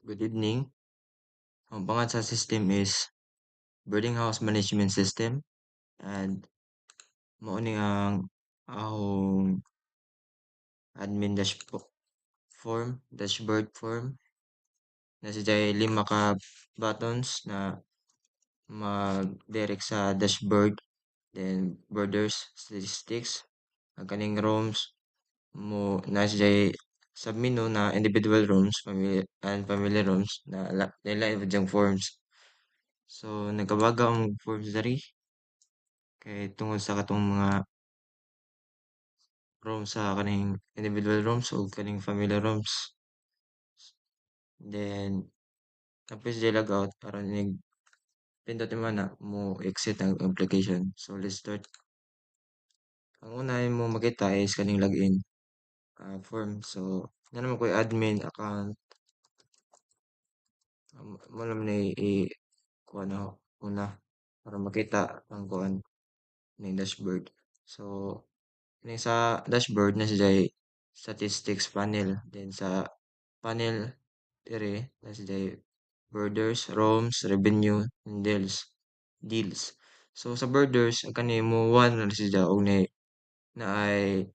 Good evening. Ang pangalan sa system is Boarding House Management System and mao ni ang akong admin dashboard form na siya 5 ka buttons na mag-direct sa dashboard, then borders, statistics, ang kaning rooms mo na siya sub-menu na individual rooms, family rooms na lain dyang forms. So nagkabaga ang forms diri kay tungod sa katong mga rooms sa kaning individual rooms o kaning family rooms. Then tapos di logout aron pindot mo na mo exit ang application. So let's start. Ang una mo makita is kaning login form. So nga naman ko admin account. Mo naman kuha na una para makita ang kuan ning dashboard. So kini sa dashboard na siya statistics panel. Then sa panel dire na siya borders, ROMs, revenue, and deals. So sa borders ang kani mo one na siya og na ay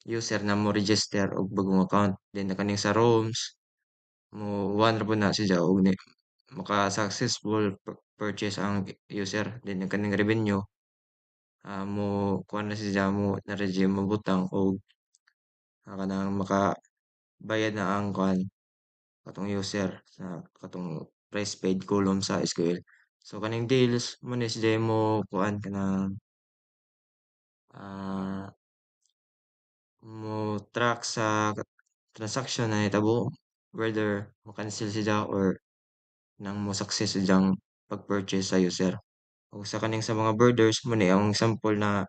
user na mo register og bagong account. Then na kaning sa ROMs mo one ra pud na siya og maka successful purchase ang user. Then ang kaning revenue mo kuan na siya mo na-redeem mo butang og kanang makabayad na ang kuan katong user sa katong price paid column sa SQL. So kaning deals mo ni siya mo kuan kanang ah, mo track sa transaction na hitabo whether mo-cancel siya or nang mo success siyang pag-purchase sa user. O sa kaning sa mga borders mo ni ang sample na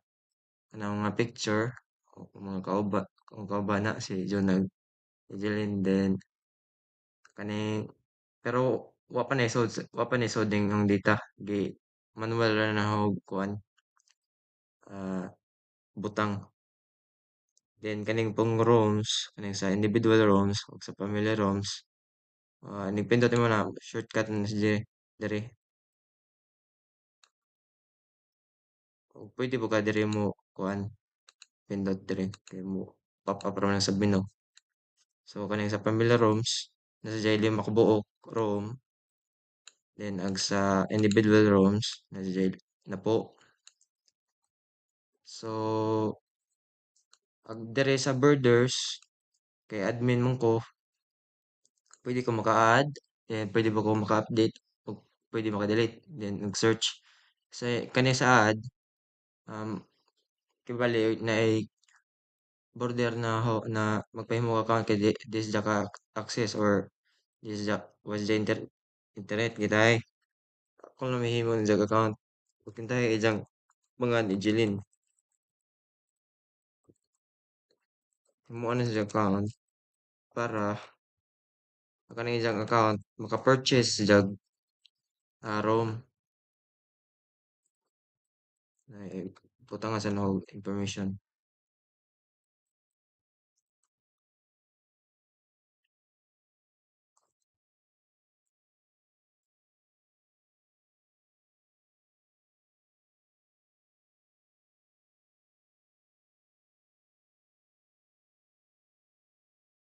kanang mga picture o mga kauba na si Jonah Ejelin then kaning pero wa pa na isod ang data gi manual ra na ako kuan ah, butang. Then kaning pong rooms kaning sa individual rooms ug sa family rooms nipindot mo na shortcut na siya diri ug pwede po ka diri mo kuan pindot diri kay mo pop up ra man sa menu. So kaning sa family rooms nasa diay 5 ka buok room then ag sa individual rooms nasa diay na po. So ag diri sa borders kay admin man ko pwede ko maka-add, then pwede ba ko maka-update o pwede maka-delete, then nag-search. Sa kani sa add, um, kay bale naay border na na magpahimo ka account kay di siya ka access or di siya was the internet gitay. Kung namihimo ng jag account, ug kintay ijang mga ni Jeline. Himuan na siya account para kaning ijang account maka-purchase jag ROM. Butangan sa og information.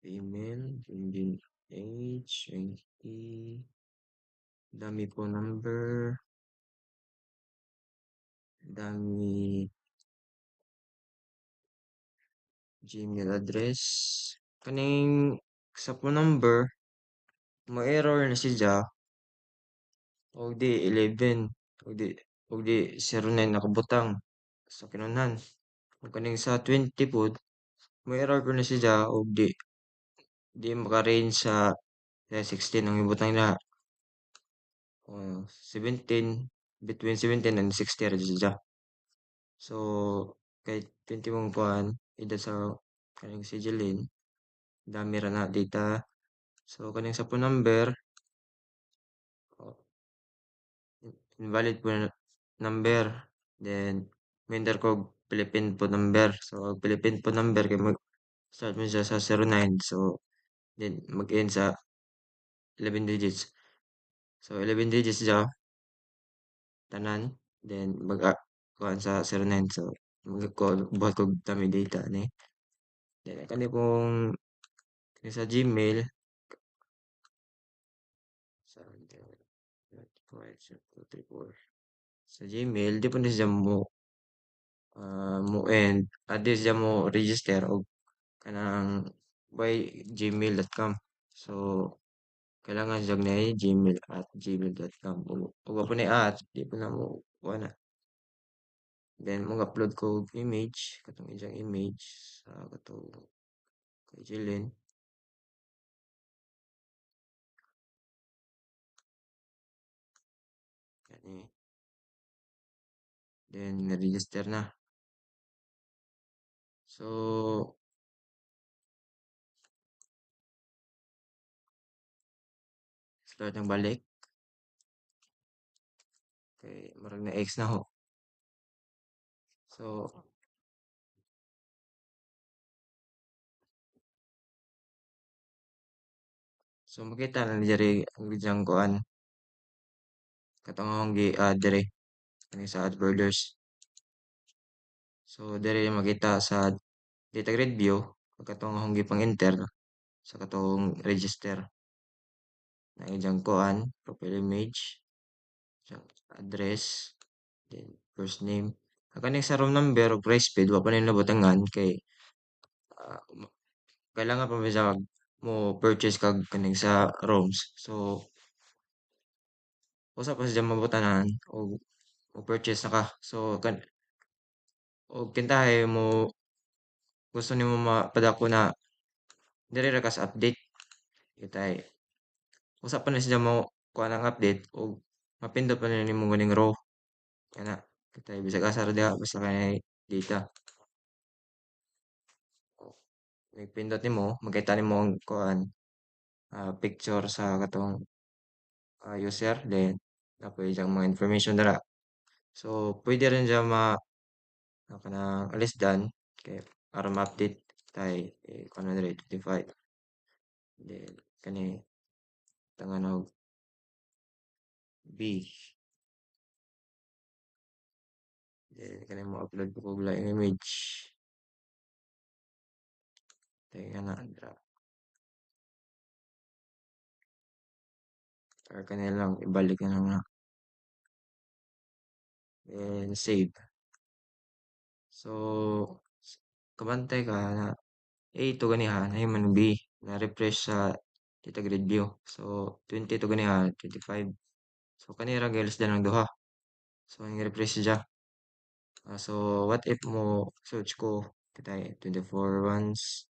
Email, engine age, ID, dami po number, dami Gmail address. Kaning sa phone number, ma-error na siya og di 11 og di 09 nakabutang sa kinunhan. Ug kaning sa 20 pod, ma-error ko na siya og di maka-range sa 16 ang ibutang na. 17 between 17 and 60 ra siya. So kay 20 mong kuan edad sa kaning si Jeline, dami ra na data. So kaning sa phone number, oh, invalid po na number. Then vendor ko Philippine po number. So Philippine po number kay mag-start mo siya sa 09. So then mag-end sa 11 digits. So 11 digits siya tanan, then kuan sa 09. So buhat kog dami data ni. Then kani pong kani sa Gmail sa 5, 2, 3, 4. Sa Gmail di po na siya mo end di siya mo register og kanang by gmail.com. So kailangan siya na gmail@gmail.com. Ug wa po ni di po na mo kuha na. Then mag-upload ko og image, katong iyang image sa katong kay Jillian. Kani. Then na-register na. So start ng balik. Kay murag na X na ho. So makita na ni diri ang bidyang kuan katong akong gi-add diri kani sa AdBirders. So diri makita sa data grid view katong akong gipang-enter sa katong register na iyang kuan profile image, iyang address, then first name. Ang kani sa room number ug price paid wa pa nila nabutangan kay kailangan pa man siya mo purchase kag kaning sa rooms. So usa pa siya mabutanan og mo-purchase na ka. So og kintahay mo gusto nimo mapadako na diri ra ka sa update. Kitay usa pa na siya mo kuha ng update og mapindot pa na nimo ganing row. Kana kitay bisag asa ra diha basta kanay data. Ipindot nimo makita nimo ang kuan picture sa katong user then napoy diyang mga information dira. So pwede rin siya kanang less than kay para ma-update tay 125. Then kani tanganog B. Then kani mo upload ko og laing image. Tay kana dira. Or kani lang ibalik na lang na. Then save. So kabantay ka na A to ganiha nahiman B na refresh sa data grid view. So 20 to ganiha 25. So kani ra gilas lang duha. So ang refresh siya. So what if mo search ko kitay 24 ones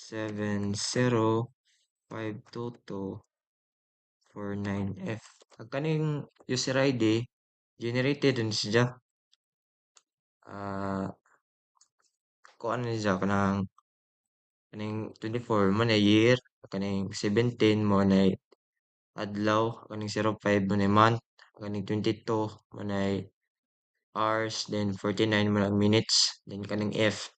70522449F. Ang kaning user ID generated din siya. Kuan ni siya kanang kaning 24 mo na year, kaning 17 mo na adlaw, kaning 05 mo na month, kaning 22 mo na hours, then 49 mo na minutes, then kaning F.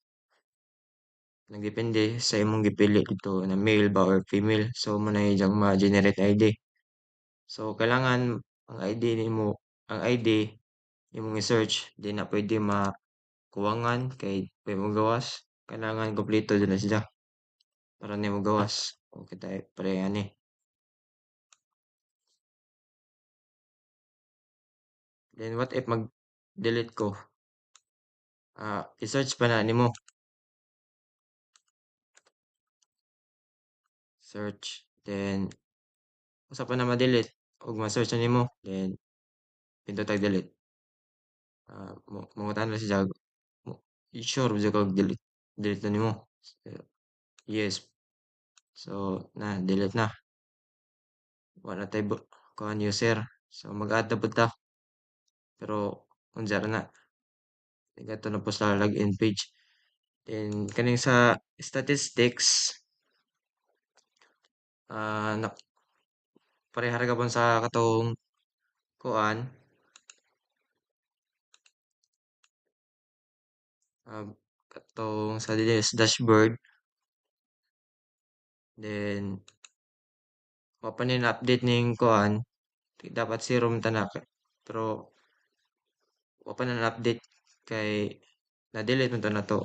Nagdepende sa imong gipili dito na male ba or female. So mo na iyang ma-generate ID. So kailangan ang ID nimo, ang ID imong i-search di na pwede makuwangan kay pwede mo gawas. Kailangan kompleto dyan na siya para nimo gawas. O kita pare ani. Then what if mag-delete ko? I-search pa na nimo. Search. Then usa pa na ma-delete ug ma-search na nimo. Then pindot tag delete. Mangutan na siya. Sure ba kag delete? Delete na nimo. Yes. So na delete na. Wala tay kuan user. So mag-add na pud ta. Pero unsa ra na. Igato na po sa login page. Then kaning sa statistics na parehara gapon sa katong kuan katong sa dili dashboard. Then wa pa ni na-update ning kuan, dapat serum ta na pero wa pa na na-update kay na-delete man to nato.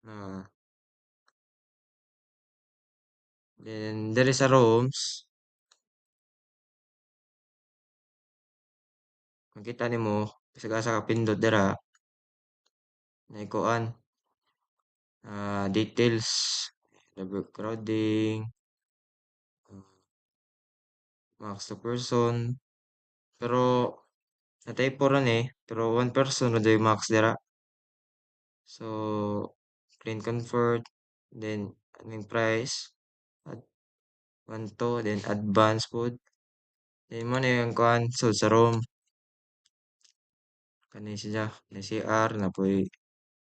Ah, then diri sa rooms, makita nimo sagasa ka pindot dira na kuan, details, overcrowding, ah, max to person, pero na-typo ra ni, pero one person ra daw yung max dira. So, clean comfort, then aning price, at 1 to, then advance food. Then mo na yung kuan so sa room, kani siya, ni CR, na po'y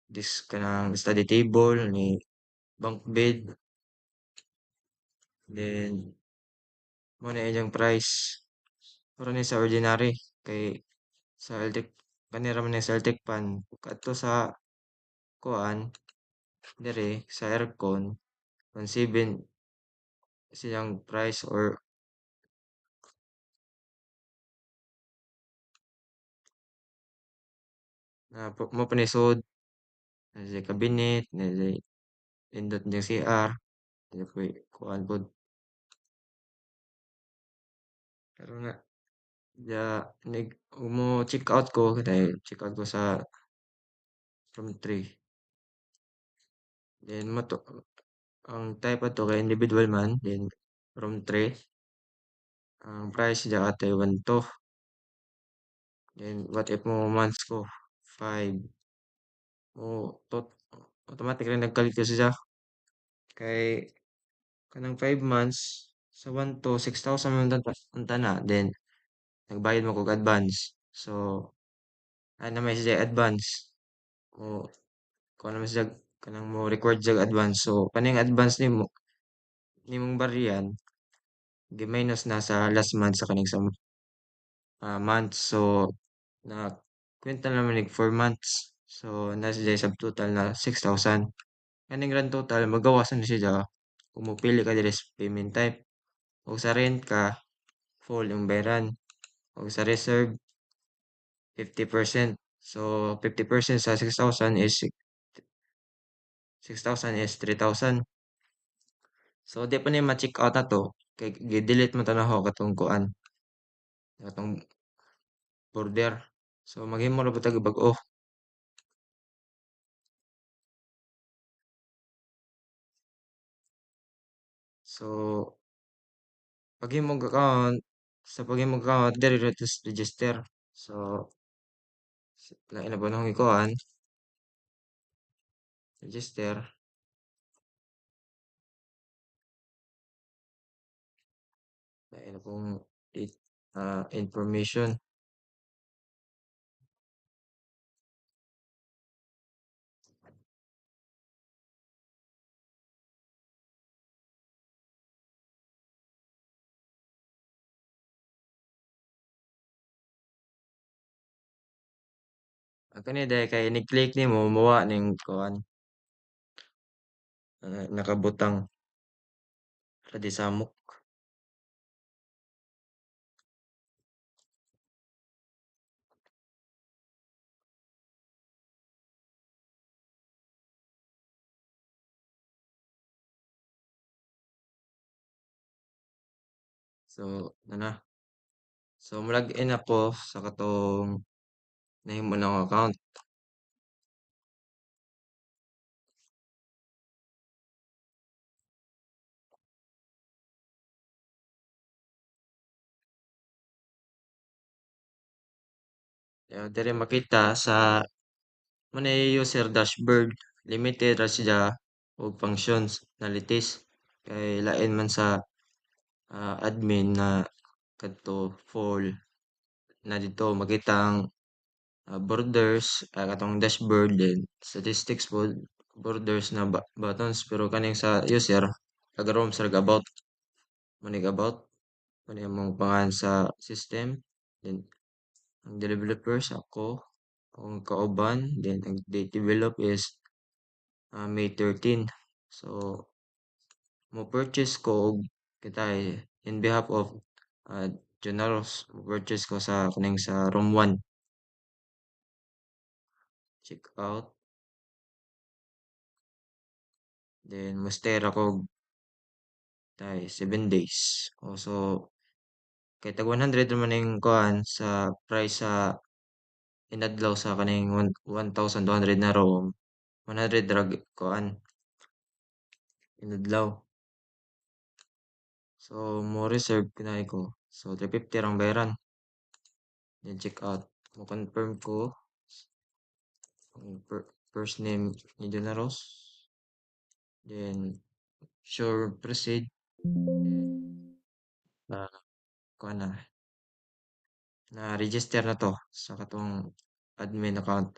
this kanang study table, ni bunk bed, then mo na yung price. Pero ni sa ordinary, kay sa electric, kanira man sa electric fan, kadto sa kuan, dire, sa aircon, 1.7 siyang price or mo panisod, sa cabinet, nindot niyang CR, po'y kuan pod. Pero nga, ya, mo check out ko, dahil check out ko sa room 3. Then, ang type ato kay individual man, then room 3, ang price diya atay 1 to. Then, what if mo months ko, 5. O, automatic rin nagkalit ko siya. Kay, kanang 5 months, sa 1 to, 6,000 man unta na. Then, nagbayad mo kog advance. So, ano may siya advance. O, kung ano man siya, kanang mo record siya advance. So, kaning advance nimong bariyan, gi-minus na sa last month sa kaning sa month. So, na kwenta naman nig 4 months. So, nasa siya subtotal na 6,000. Kaning grand total, magawasan na siya kung mopili ka diri sa payment type. O sa rent ka, full yung bayaran. O sa reserve, 50%. So, 50% sa 6,000 is 3,000. So, di pa ni ma-check out na to. Kay gi-delete mo tanaw katong kuan, katong border. So, maghimo na butag bag-o. So, paghimong account, sa paghimong account, diri ra register. So, lain na ba nung ikuan, register, lain na pong information. Ang kani dahil kay ni-click nimo mawa ning kuan, nakabutang ready samok. So, na. So, log-in ako sa katong nahimo na akong account. Diri makita sa manay user dashboard, limited ra siya og functionalities. Kay lain man sa admin na kadto full na dito makita ang borders, katong dashboard din, statistics po, borders na buttons, pero kaning sa user, kagarom sa about, manig about, kani among pangalan sa system, then ang developers ako, ang kauban, then ang date develop is May 13. So mo purchase ko og kitay in behalf of uh, Jonaros, mo purchase ko sa kaning sa room 1 check out, then mo stay ra ko tay 7 days. So kay tag 100 naman ning kuan sa price sa inadlaw sa kaning 1,200 na room, 100 drag kuan inadlaw. So mo reserve kinay ko. So 350 rang bayaran. Then check out. Mo confirm ko ang first name ni Jonaros. Then sure proceed. Na kuan na register na to sa katong admin account.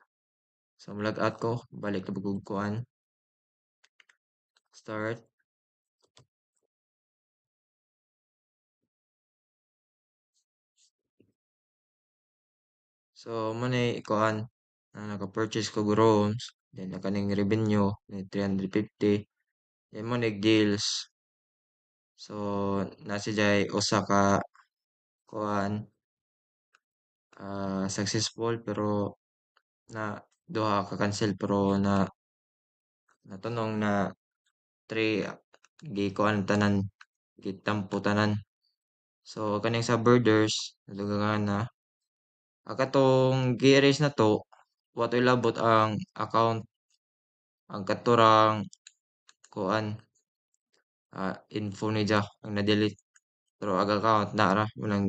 So log out ko, balik na bagog kuan, start. So mo ni kuan na naka-purchase ko rooms, then kaning revenue ni 350, then mo ni deals. So nasa jay usa ka kuan successful pero na duha ka cancel pero na natanong na 3 gi kuan tanan gitampo tanan. So kaning sa birders nadugangan na katong gi-erase na 'to wa 'toy labot ang account ang katurang kuan info ni Jack ang na-delete pero ang account nara walang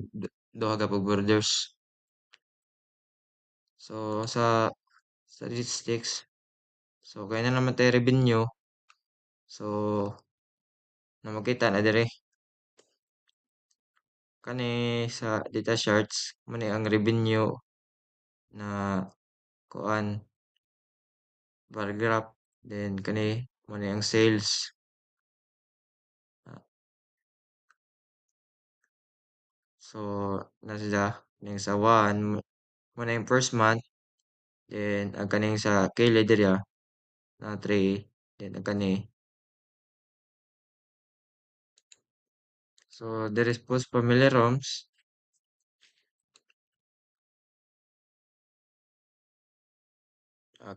duha ka pag birders. So sa statistics, so kaya na naman tayo revenue. So na makita na dire kani sa data charts mo ni ang revenue na kuan bar graph, then kani mo ni ang sales. Ah, so na siya ning sa 1 mo na yung first month, then ang kaning sa kilid diri na 3, then ang kani. So there is post family ROMs.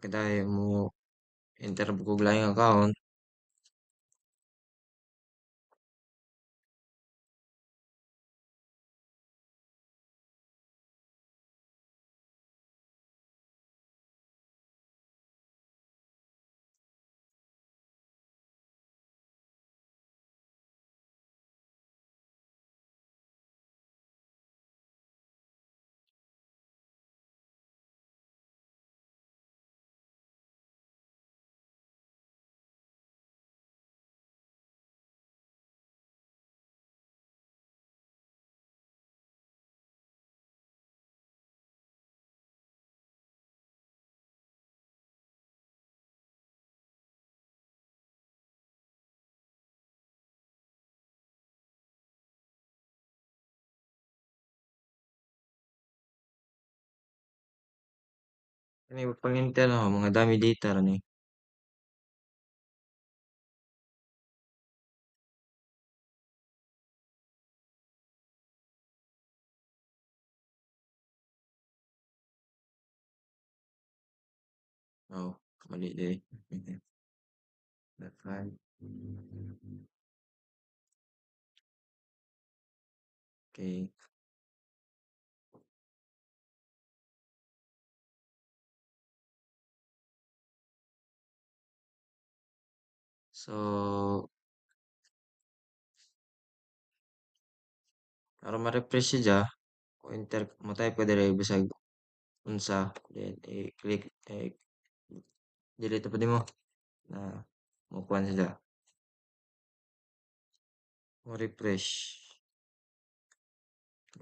Kita mo enter ko lang account. Kani pang Intel mga dami data ra ni. Oh, mali diri. That's fine. Okay. So para ma-refresh siya, kung enter mo type ka diri bisag unsa, then i-click delete pa nimo na makuha siya. Mo refresh.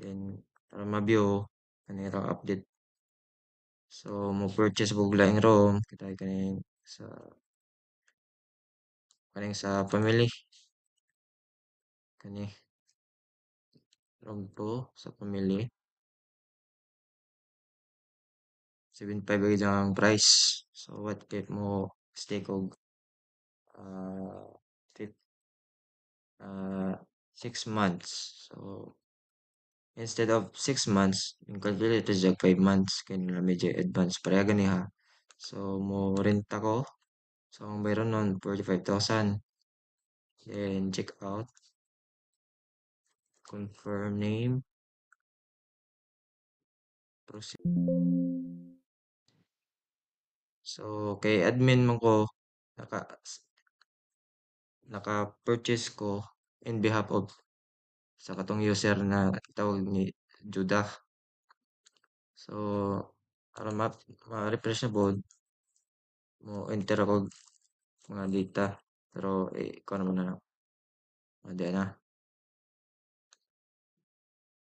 Then para ma-view ani ra update. So mo purchase og laing ROM kita kaning sa family kani ROM 2 sa family 75 gyud ang price. So what if mo stay kog ah, fif 6 months. So, instead of 6 months, yung calculator siya 5 months, kaya nila medyo advance. Pareha gani ha. So, mo rent ako. So, ang bayron nun, 45,000. Then, check out, confirm name, proceed. So, kay admin mo ko, naka, naka-purchase ko in behalf of sa katong user na tawag ni Judah. So, para ma-refresh na board, mo enter ako mga data. Pero, ikaw naman na lang. Hindi na.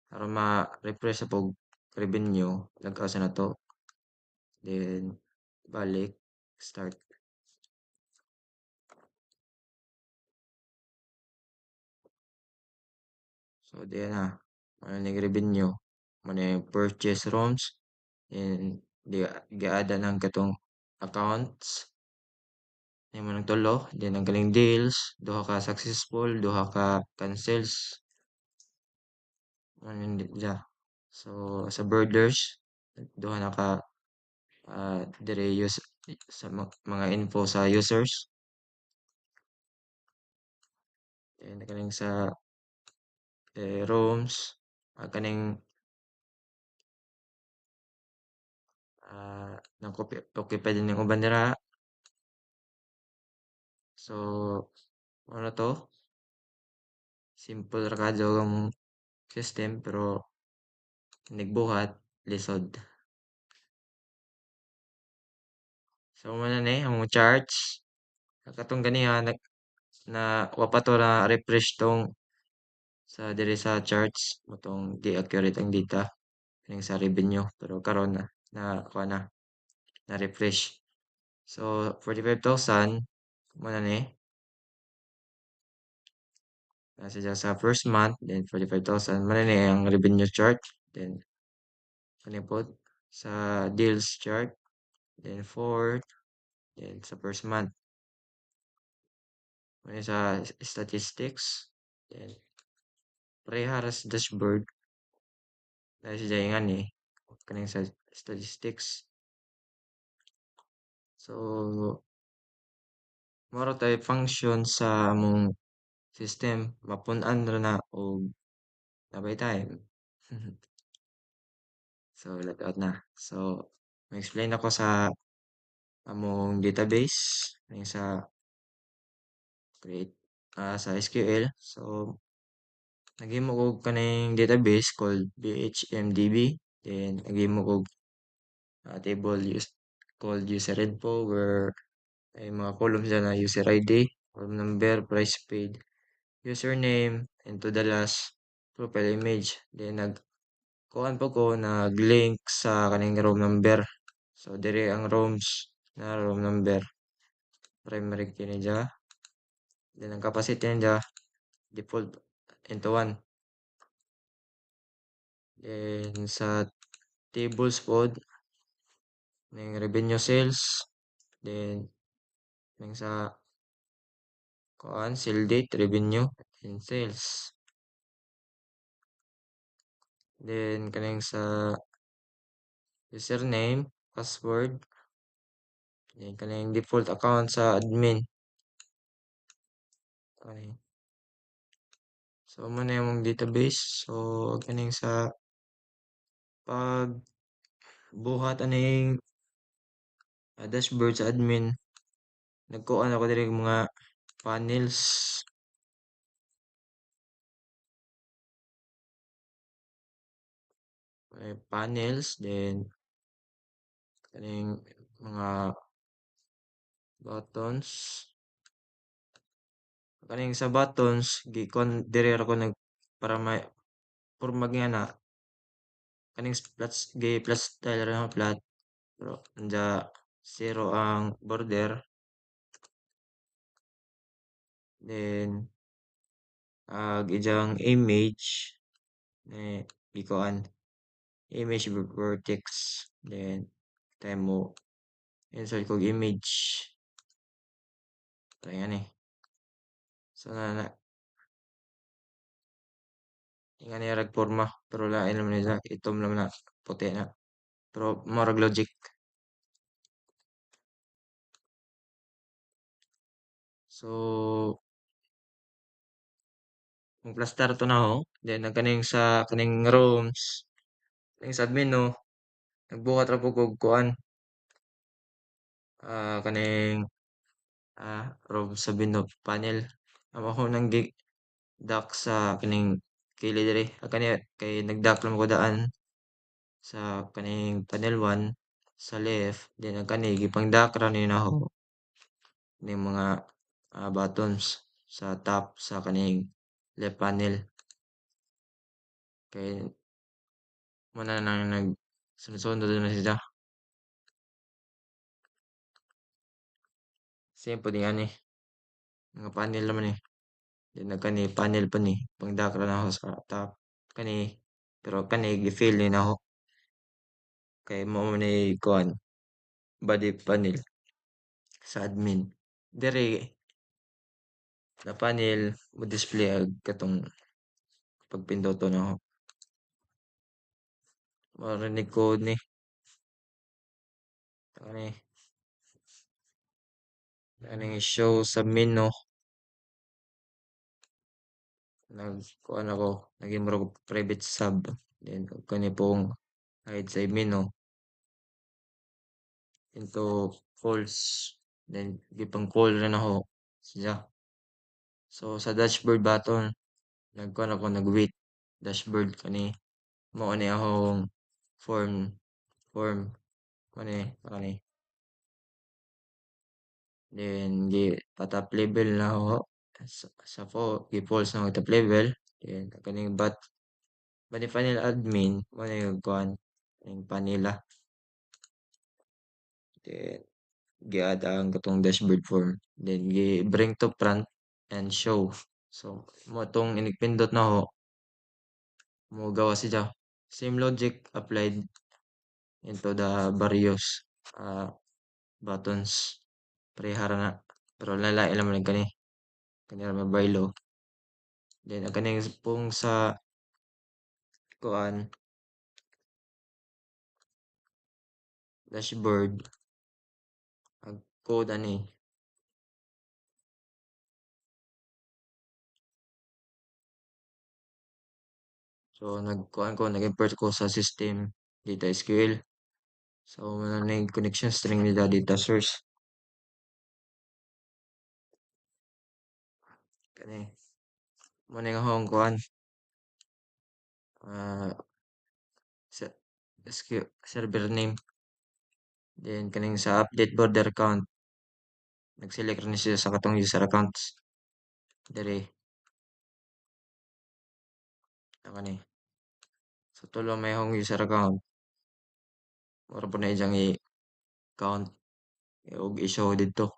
Para ma-refresh sa pog revenue, nagkasa na to. Then, balik, start. So, diyan na. Ano yung revenue? Ano yung purchase rooms? Then, di-aada ng katong accounts. Yung mo ng tulo. Then, ang galing deals. Duha ka successful. Duha ka cancels. Ano yung diya. So, sa birders, duha na ka dire use sa mga info sa users. Then, kaning sa rooms. Kaning nang occupied din yung uban dira. So, ano to? Simple ra kadyo ang system pero nagbuhat lisod. So, man ni ang charts. Katong ganiha na wa pa to na refresh tong sa diri sa charts motong di accurate ang data kaning sa revenue pero karon na kuha na refresh. So, 45,000 mo na ni nasa diya sa first month then 45,000 mo na ni ang revenue chart then kani pod sa deals chart then fourth then sa first month mo sa statistics then parehas dashboard dahil sa jaingan kaning sa statistics. So, moro tay function sa among system mapun-an ra na og nabay time. So, let out na. So, ma-explain ako sa among database kaning sa create sa SQL. So, naghimo og kaning database called BHMDB. Then, naghimo og table called user info where ay mga columns dyan na user ID, column number, price paid, username, and to the last, profile image. Then, kuhaan po ko nag-link sa kaning room number. So, dire ang rooms na room number. Primary kini dya. Then, ang capacity niya, default into 1. Then, sa tables pod, ng revenue sales. Then, ng sa kuhaan, sale date, revenue, and sales. Then, kaning sa username, password, then kaning default account sa admin. Okay. So, muna yung database. So, kaning sa pagbuhat aning dashboard sa admin, nagkuhan ako diri mga panels. Panels, then kaning mga buttons. Kaning sa buttons, gikon diri ako nag para may porma nga na kaning plus plus style ra nga flat pero anja zero ang border then ijang image gikuan image vertex then time mo insert kog image kaya ni. So nga niya forma pero lain naman nila itom naman na puti na. Pero murag logic. So kung plastar to na ho, then nagkaning sa kaning rooms, kaning sa admin no, nagbuhat ra po kog kuan, kaning room sa no panel. Ako nang dock sa kaning kilid diri. Kani kay nag-dock lang ko daan sa kaning panel 1 sa left, then ang kani gipang-dock ra ni nako ning mga buttons sa top sa kaning left panel. Kay muna nang sunod-sunod na siya. Same po din ani, mga panel naman eh. Then nagkani panel pa ni, pang-dock ra nako sa top kani pero kani gi-fail ni nako kay mao man ni kuan body panel sa admin. Diri na panel mo display ang katong pagpinduton nako. Marinig ko ni ani aning show sa menu nagkuan ako naging murag private sub then kani pong hide sa menu into false then gipang call rin ako siya. So sa dashboard button nagkuan ako nag-wait dashboard kani mao ni akong form form kani then pa-top level na ako sa gi-false na ako top level then kaning body panel admin mo na yung kuan yung panila then gi-add ang katong dashboard form then gi-bring to front and show. So mo tong inigpindot nako mo gawa siya. Same logic applied into the various buttons. Parehara na pero lain naman kani ra mabaylo. Then ang kaning pong sa kuan dashboard ang code ani so nagkuan ko nag-import ko sa system data SQL. So wala na yung connection string nila data source. Kani mo na yung akong kuan ah se- server name then kaning sa update border count nag-select rin siya sa katong user accounts dere ako ni so tulo may akong user account mura po na iyang i-count og i-show dito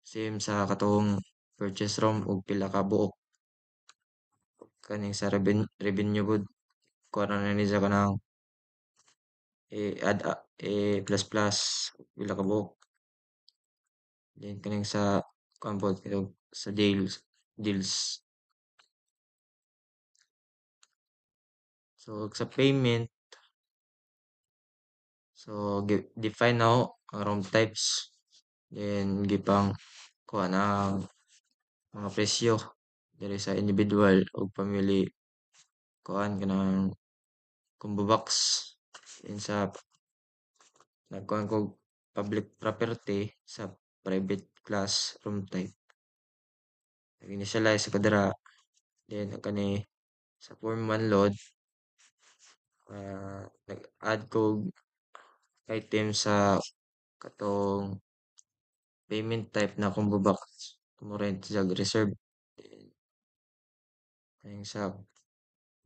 same sa katong purchase room og pila ka buok kaning sa revenue good kuha na ni siya kanang i-add plus plus pila ka buok then kaning sa kuan pod sa deals so sa payment so define na ako ang room types then gipang kuha ng mga presyo diri sa individual o family kuan kanang combo box then sa nagkuhan ko public property sa private class room type nag-initialize ko dira then kani sa form 1 load nag-add ko item sa katong payment type na combo box mo rin sa reserve then kaning sa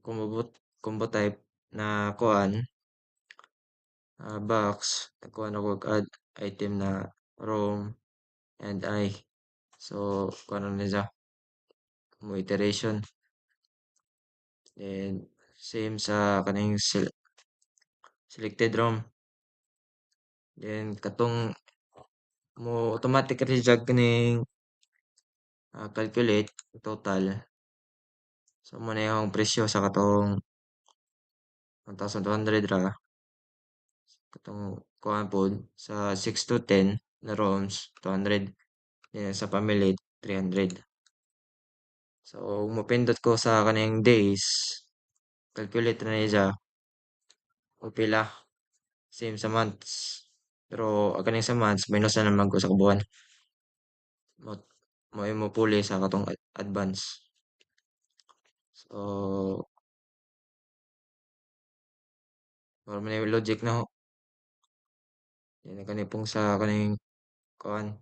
combo combo type na kuan box nagkuha ako og add item na room and I so kuha na siya mo iteration then same sa kaning selected room then katong mo automatic reject kining calculate total. So mo na yung presyo sa katong 1,200 ra katong kuan pod sa 6 to 10 na rooms 200 then sa family 300. So mopindot ko sa kaning days calculate na niya siya kung pila same sa months. Pero ang kaning sa months minus na naman ko sa kabuuan. Mo mo puli sa katong advance. So wala man yung logic na ho. Yan kani pong sa kaning kuan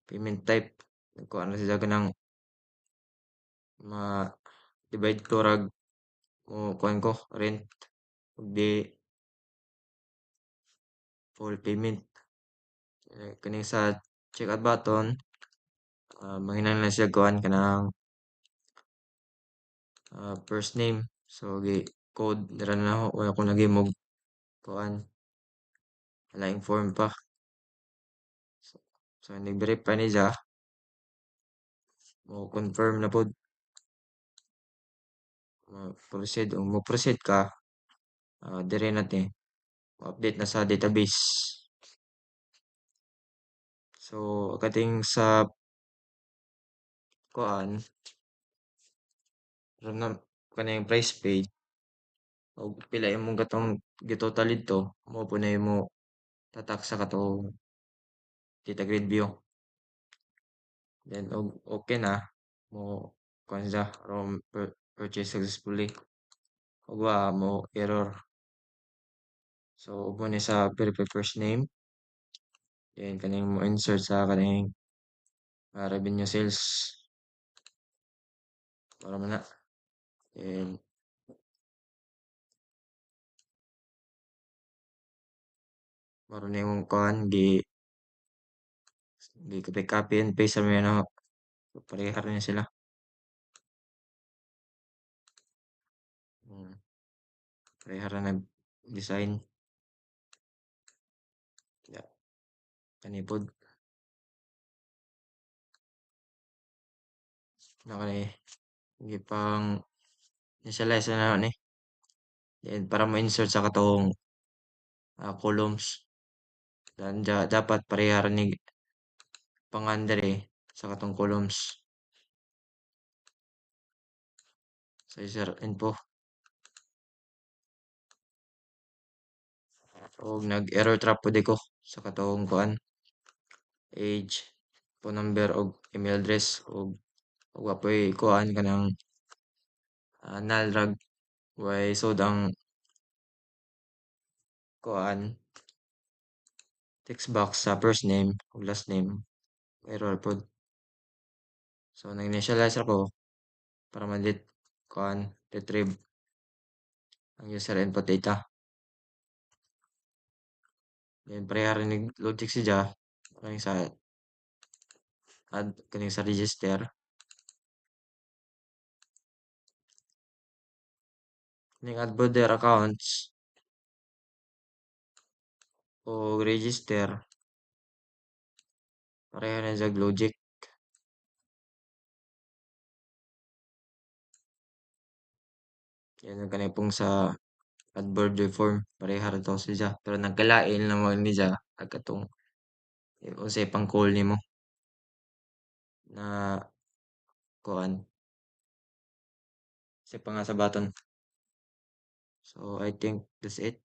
payment type. Nagkuha na sila ka ng ma-divide ko rag o kuan ko rent ug di full payment. Kani sa check out button manghinanglan na siya kuan kanang first name. So gi code dira na ako wala ko naghimog kuan laing form pa. So nag-verify ni siya mo confirm na pod proceed o mo proceed ka dire natin update na sa database. So kating sa kuan ram na kaning price paid og pila imong gatong gitotal didto mao po na imo tatak sa katong kita grid view. Then og okay na mo kuan siya purchase successfully ug mo error. So ug mo ni sa verify first name then kaning mo insert sa kaning revenue sales para man na then maro na imong kuan gi copy and paste sa mga ano parehas na sila. Hmm, parehas ra nag-design. Ya, kani pod na kani gipang initialize na ni. Then para ma-insert sa katong columns dan dapat pareha ra ni pangan diri sa katong columns sa user info. Og nag-error trap pud ko sa katong kuan age, phone number og email address og wa po'y kuan kanang null rag way sud ang kuan text box sa first name ug last name error pod. So nag-initialize ako para kuan retrieve ang user input data. Then pareha rin ning logic siya kaning sa add kaning sa register. Ning add border accounts o register pareha na jag logic. Yan ang kanang pong sa add border form pareha ra to siya pero nagkalain naman ni siya katong unsay pang call nimo na kuan sa pangasabaton. So I think that's it.